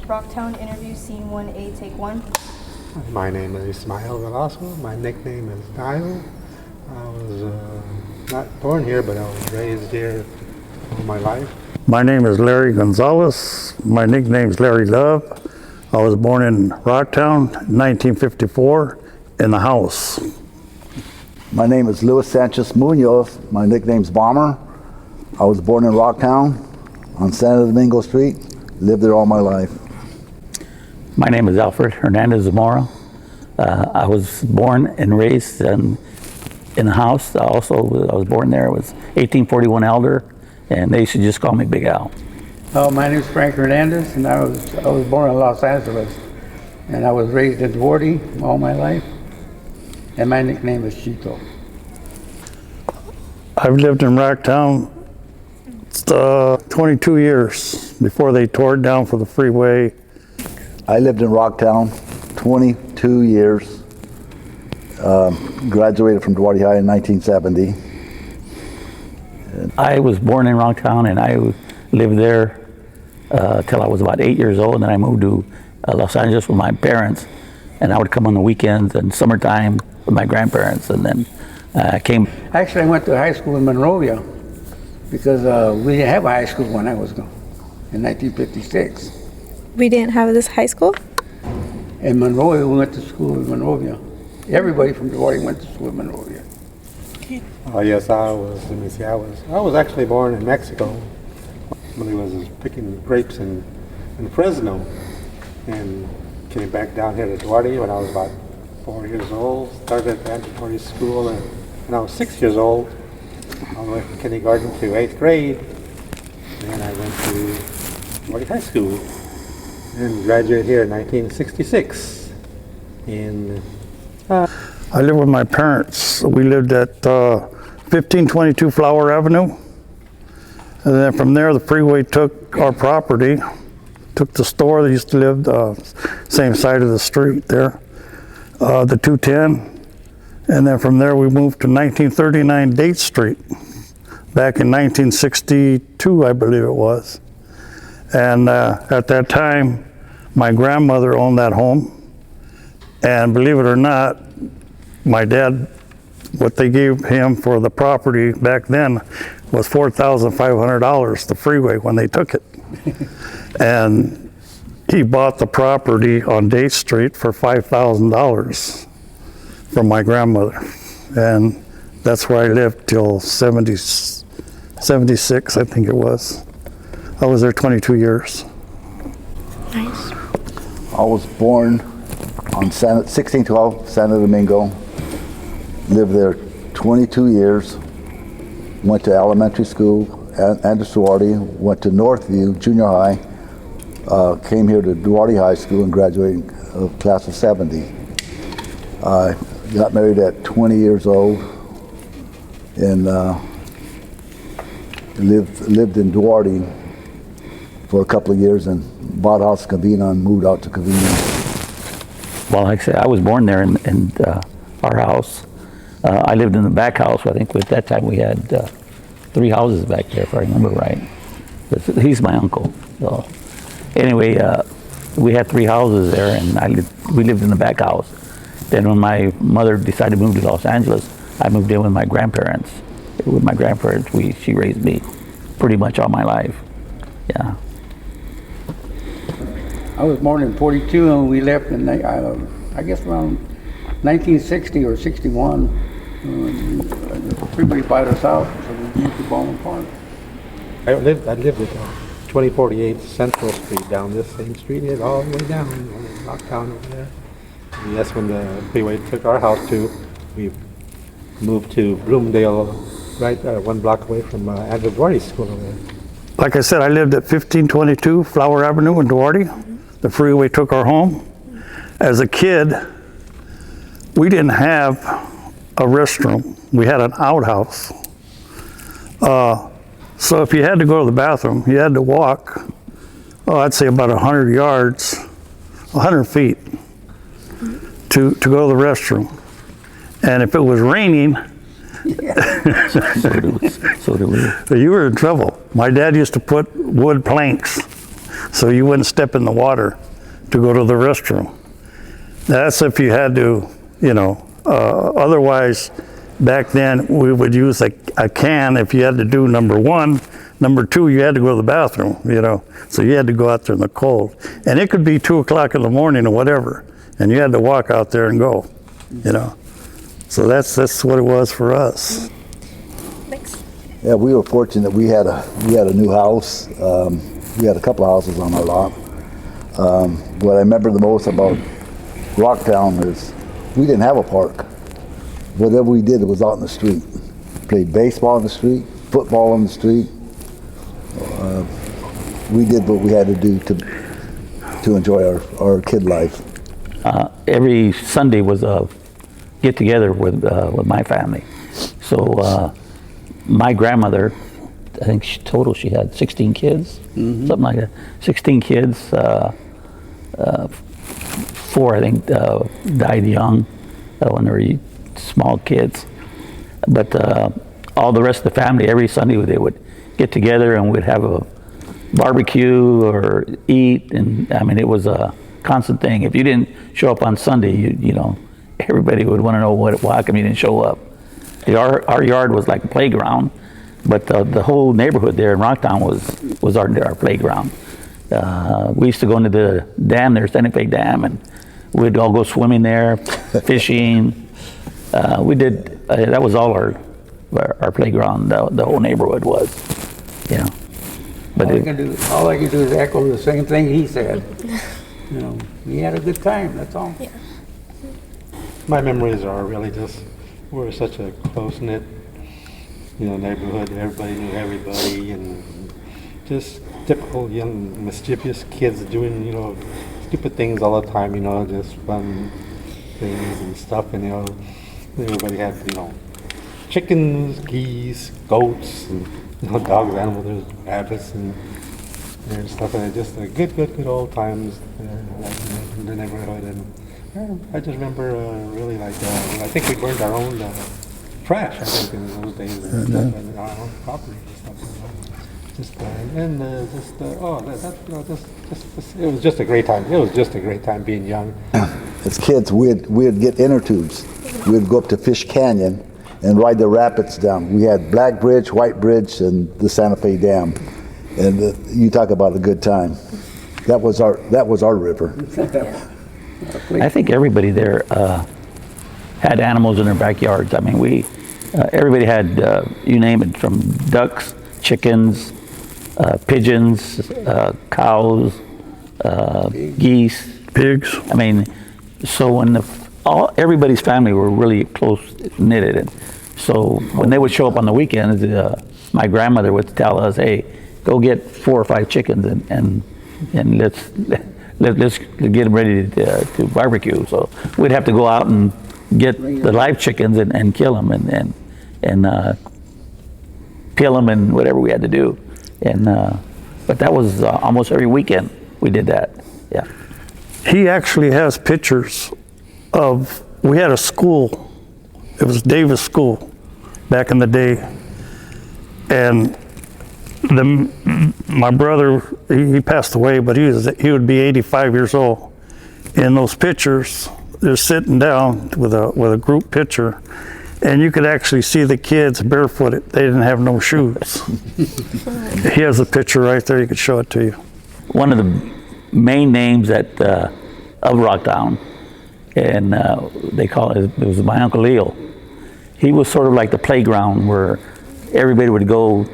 Rocktown interview, scene 1A, take 1. My name is Ismael Velasco. My nickname is Dial. I was not born here, but I was raised here all my life. My name is Larry Gonzalez. My nickname is Larry Love. I was born in Rocktown, 1954, in the house. My name is Luis Sanchez Munoz. My nickname's Bomber. I was born in Rocktown on Santo Domingo Street. Lived there all my life. My name is Alfred Hernandez Zamora. I was born and raised in the house. I was born there. It was 1841 Elder, and they used to just call me Big Al. My name is Frank Hernandez, and I was born in Los Angeles, and I was raised in Duarte all my life, and my nickname is Chito. I've lived in Rocktown 22 years before they tore it down for the freeway. I lived in Rocktown 22 years. Graduated from Duarte High in 1970. I was born in Rocktown, and I lived there till I was about 8 years old, and then I moved to Los Angeles with my parents, and I would come on the weekends and summertime with my grandparents, and then I came. Actually, I went to high school in Monrovia because we didn't have a high school when I was gone in 1956. We didn't have this high school? In Monrovia, we went to school in Monrovia. Everybody from Duarte went to school in Monrovia. Yes, I was actually born in Mexico. When I was picking grapes in Fresno, and came back down here to Duarte when I was about 4 years old. Started at mandatory school when I was 6 years old, all the way from kindergarten to 8th grade. Then I went to Duarte High School and graduated here in 1966. I lived with my parents. We lived at 1522 Flower Avenue. And then from there, the freeway took our property, took the store. They used to live same side of the street there, the 210. And then from there, we moved to 1939 Date Street back in 1962, I believe it was. And at that time, my grandmother owned that home. And believe it or not, my dad, what they gave him for the property back then was $4,500, the freeway, when they took it. And he bought the property on Date Street for $5,000 from my grandmother. And that's where I lived till 76, I think it was. I was there 22 years. Nice. I was born on 1612 Santo Domingo. Lived there 22 years. Went to elementary school and to Duarte. Went to Northview Junior High. Came here to Duarte High School and graduated class of 70. I got married at 20 years old and lived in Duarte for a couple of years and bought a house in Covina and moved out to Covina. Well, like I said, I was born there in our house. I lived in the back house. I think at that time we had 3 houses back there, if I remember right. He's my uncle. So anyway, we had 3 houses there, and we lived in the back house. Then when my mother decided to move to Los Angeles, I moved in with my grandparents. With my grandparents, she raised me pretty much all my life. Yeah. I was born in 42, and we left in, I guess, around 1960 or 61. Everybody bought us out, so we moved to Bowman Park. I lived at 2048 Central Street, down this same street here, all the way down, Rocktown over there. And that's when the freeway took our house to. We moved to Bloomdale, right 1 block away from Andrew Duarte School over there. Like I said, I lived at 1522 Flower Avenue in Duarte. The freeway took our home. As a kid, we didn't have a restroom. We had an outhouse. So if you had to go to the bathroom, you had to walk, I'd say about 100 yards, 100 feet to go to the restroom. And if it was raining, So do we. you were in trouble. My dad used to put wood planks So you wouldn't step in the water to go to the restroom. That's if you had to, you know. Otherwise, back then we would use a can if you had to do number one. Number two, you had to go to the bathroom, you know. So you had to go out there in the cold. And it could be 2 o'clock in the morning or whatever. And you had to walk out there and go, you know. So that's what it was for us. Thanks. Yeah, we were fortunate. We had a new house. We had a couple of houses on our lot. What I remember the most about Rocktown is we didn't have a park. Whatever we did, it was out in the street. Played baseball in the street, football in the street. We did what we had to do to enjoy our kid life. Every Sunday was a get together with my family. So my grandmother, I think she had 16 kids, something like that. 16 kids. 4, I think, died young when they were small kids. But all the rest of the family, every Sunday they would get together and we'd have a barbecue or eat. And I mean, it was a constant thing. If you didn't show up on Sunday, you know, everybody would want to know why come you didn't show up. Our yard was like a playground, but the whole neighborhood there in Rocktown was our playground. We used to go into the dam there, Standing Lake Dam, and we'd all go swimming there, fishing. We did, that was all our playground, the whole neighborhood was, you know. But All I can do is echo the same thing he said. You know, we had a good time, that's all. Yeah. My memories are really just, we're such a close-knit, you know, neighborhood. Everybody knew everybody, and just typical young mischievous kids doing, you know, stupid things all the time, you know, just fun things and stuff. And, you know, everybody had, you know, chickens, geese, goats, and, you know, dogs, animals, there's rabbits and stuff. And just good old times in the neighborhood. And I just remember really like, I think we burned our own trash, I think, in those days, and stuff, and our own property and stuff. It was just a great time. It was just a great time being young. As kids, we'd get inner tubes. We'd go up to Fish Canyon and ride the rapids down. We had Black Bridge, White Bridge, and the Santa Fe Dam. And you talk about a good time. That was our river. I think everybody there had animals in their backyards. I mean, everybody had, you name it, from ducks, chickens, pigeons, cows, geese, Pigs. I mean, so when everybody's family were really close knitted, and so when they would show up on the weekends, my grandmother would tell us, "Hey, go get 4 or 5 chickens and let's get them ready to barbecue." So we'd have to go out and get the live chickens and kill them and peel them and whatever we had to do. And but that was almost every weekend we did that. Yeah. He actually has pictures of, we had a school, it was Davis School back in the day, and my brother, he passed away, but he would be 85 years old. In those pictures, they're sitting down with a group picture, and you could actually see the kids barefooted. They didn't have no shoes. He has a picture right there, you could show it to you. One of the main names of Rocktown, and they call it was my Uncle Leo. He was sort of like the playground where everybody would go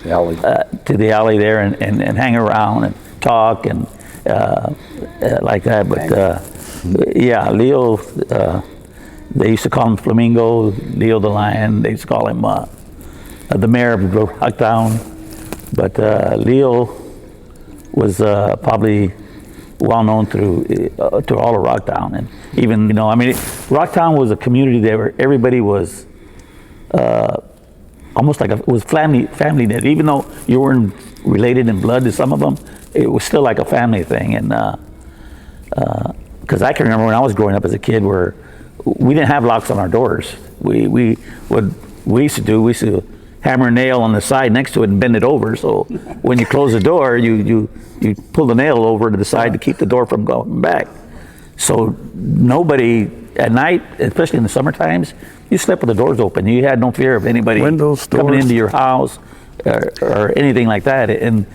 to the alley there and hang around and talk and like that. But yeah, Leo, they used to call him Flamingo, Leo the Lion. They used to call him the mayor of Rocktown. But Leo was probably well known to all of Rocktown, and even, you know, I mean, Rocktown was a community there where everybody was almost like it was family net. Even though you weren't related in blood to some of them, it was still like a family thing. And because I can remember when I was growing up as a kid, where we didn't have locks on our doors. We used to hammer a nail on the side next to it and bend it over. So when you close the door, you pull the nail over to the side to keep the door from going back. So nobody at night, especially in the summer times, you slept with the doors open. You had no fear of anybody Windows, coming doors. into your house or anything like that. And